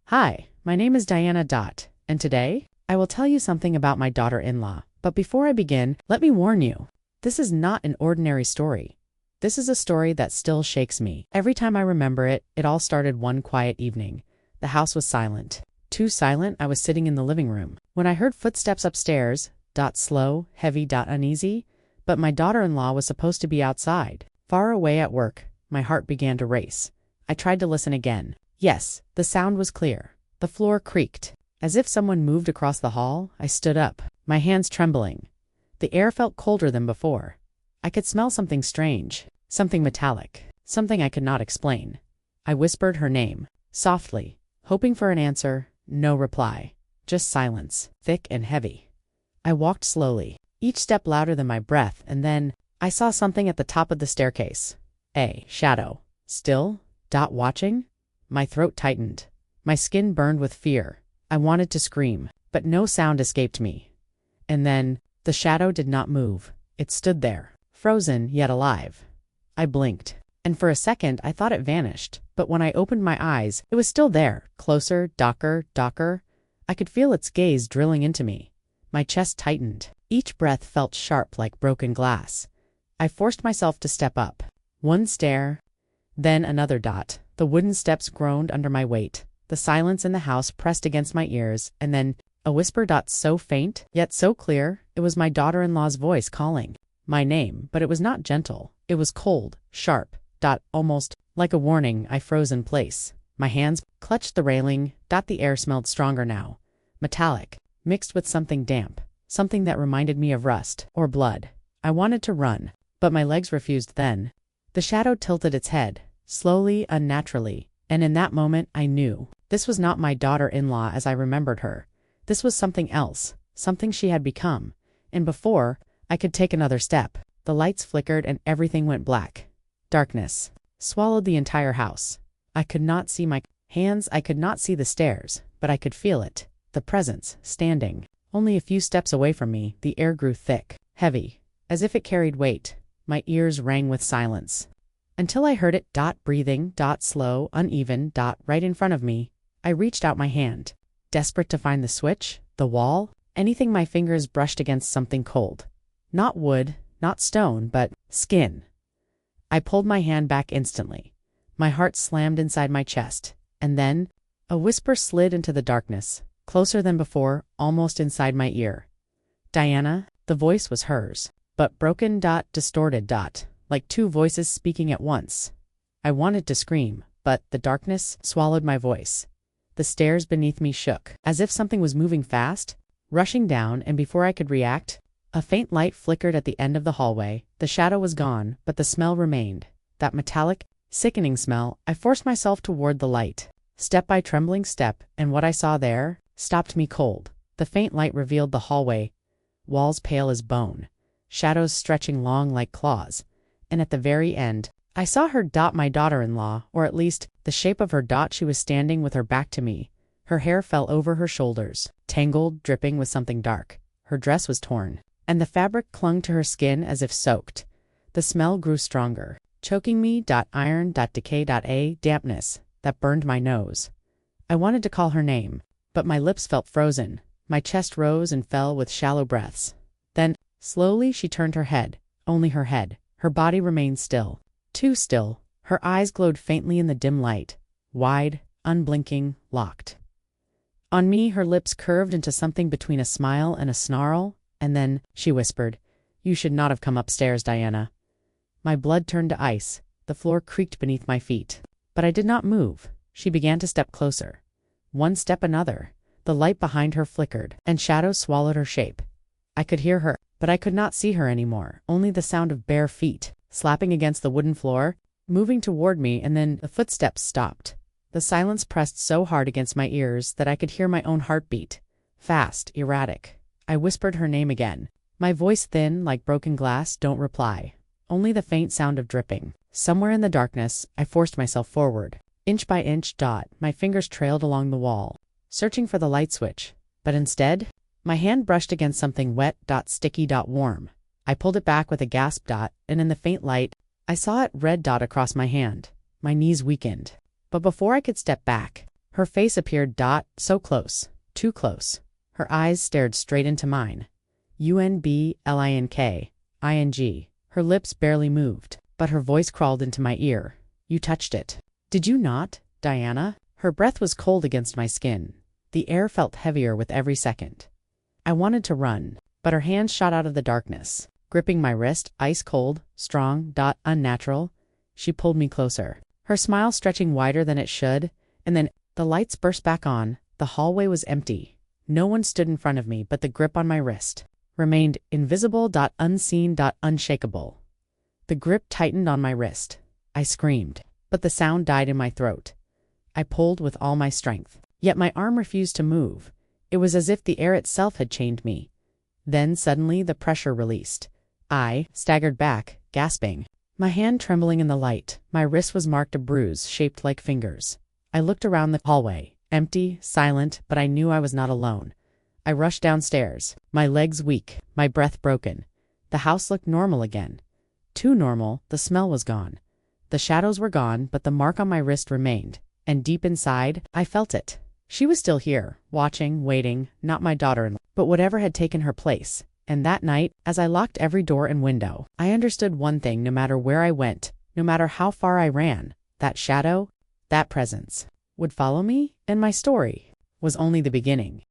Hi, my name is Diana Dot, and today I will tell you something about my daughter-in-law. But before I begin, let me warn you, this is not an ordinary story. This is a story that still shakes me. Every time I remember it, it all started one quiet evening. The house was silent. Too silent, I was sitting in the living room when I heard footsteps upstairs, slow, heavy, uneasy, but my daughter-in-law was supposed to be outside. Far away at work, my heart began to race. I tried to listen again. Yes, the sound was clear. The floor creaked. As if someone moved across the hall, I stood up, my hands trembling. The air felt colder than before. I could smell something strange, something metallic, something I could not explain. I whispered her name, softly, hoping for an answer. No reply, just silence, thick and heavy. I walked slowly, each step louder than my breath, and then I saw something at the top of the staircase. A shadow. Still, watching? My throat tightened. My skin burned with fear. I wanted to scream, but no sound escaped me. And then, the shadow did not move. It stood there, frozen yet alive. I blinked, and for a second I thought it vanished, but when I opened my eyes, it was still there, closer, darker. I could feel its gaze drilling into me. My chest tightened. Each breath felt sharp like broken glass. I forced myself to step up. One stare, then another. The wooden steps groaned under my weight. The silence in the house pressed against my ears, and then a whisper. So faint, yet so clear, it was my daughter-in-law's voice calling my name, but it was not gentle. It was cold, sharp, almost like a warning. I froze in place. My hands clutched the railing. The air smelled stronger now, metallic, mixed with something damp, something that reminded me of rust or blood. I wanted to run, but my legs refused. Then the shadow tilted its head, slowly, unnaturally, and in that moment I knew this was not my daughter-in-law as I remembered her. This was something else, something she had become, and before I could take another step, the lights flickered and everything went black. Darkness swallowed the entire house. I could not see my hands, I could not see the stairs, but I could feel it, the presence, standing only a few steps away from me. The air grew thick, heavy, as if it carried weight. My ears rang with silence, until I heard it. Breathing. Slow, uneven. Right in front of me. I reached out my hand, desperate to find the switch, the wall, anything. My fingers brushed against something cold. Not wood, not stone, but skin. I pulled my hand back instantly. My heart slammed inside my chest, and then a whisper slid into the darkness, closer than before, almost inside my ear. Diana. The voice was hers, but broken. Distorted. Like two voices speaking at once. I wanted to scream, but the darkness swallowed my voice. The stairs beneath me shook, as if something was moving fast, rushing down, and before I could react, a faint light flickered at the end of the hallway. The shadow was gone, but the smell remained, that metallic, sickening smell. I forced myself toward the light, step by trembling step, and what I saw there stopped me cold. The faint light revealed the hallway, walls pale as bone, shadows stretching long like claws. And at the very end, I saw her. My daughter-in-law, or at least the shape of her. She was standing with her back to me. Her hair fell over her shoulders, tangled, dripping with something dark. Her dress was torn, and the fabric clung to her skin as if soaked. The smell grew stronger, choking me. Iron. Decay. A dampness that burned my nose. I wanted to call her name, but my lips felt frozen. My chest rose and fell with shallow breaths. Then, slowly, she turned her head, only her head. Her body remained still, too still. Her eyes glowed faintly in the dim light, wide, unblinking, locked. On me, her lips curved into something between a smile and a snarl, and then she whispered, "You should not have come upstairs, Diana." My blood turned to ice. The floor creaked beneath my feet, but I did not move. She began to step closer. One step, another. The light behind her flickered, and shadows swallowed her shape. I could hear her, but I could not see her anymore, only the sound of bare feet, slapping against the wooden floor, moving toward me, and then the footsteps stopped. The silence pressed so hard against my ears that I could hear my own heartbeat, fast, erratic. I whispered her name again, my voice thin like broken glass. Don't reply, only the faint sound of dripping. Somewhere in the darkness, I forced myself forward, inch by inch. My fingers trailed along the wall, searching for the light switch, but instead, my hand brushed against something wet. Sticky. Warm. I pulled it back with a gasp. And in the faint light, I saw it red. Across my hand. My knees weakened. But before I could step back, Her face appeared so close, too close. Her eyes stared straight into mine. UNBLINK, ING. Her lips barely moved, but her voice crawled into my ear. You touched it. Did you not, Diana? Her breath was cold against my skin. The air felt heavier with every second. I wanted to run, but her hand shot out of the darkness, gripping my wrist, ice cold, strong, unnatural. She pulled me closer, her smile stretching wider than it should, and then the lights burst back on. The hallway was empty. No one stood in front of me, but the grip on my wrist remained invisible, unseen, unshakable. The grip tightened on my wrist. I screamed, but the sound died in my throat. I pulled with all my strength, yet my arm refused to move. It was as if the air itself had chained me. Then suddenly the pressure released. I staggered back, gasping, my hand trembling in the light. My wrist was marked a bruise shaped like fingers. I looked around the hallway, empty, silent, but I knew I was not alone. I rushed downstairs, my legs weak, my breath broken. The house looked normal again. Too normal. The smell was gone. The shadows were gone, but the mark on my wrist remained, and deep inside, I felt it. She was still here, watching, waiting, not my daughter-in-law, but whatever had taken her place. And that night, as I locked every door and window, I understood one thing: no matter where I went, no matter how far I ran, that shadow, that presence, would follow me, and my story was only the beginning.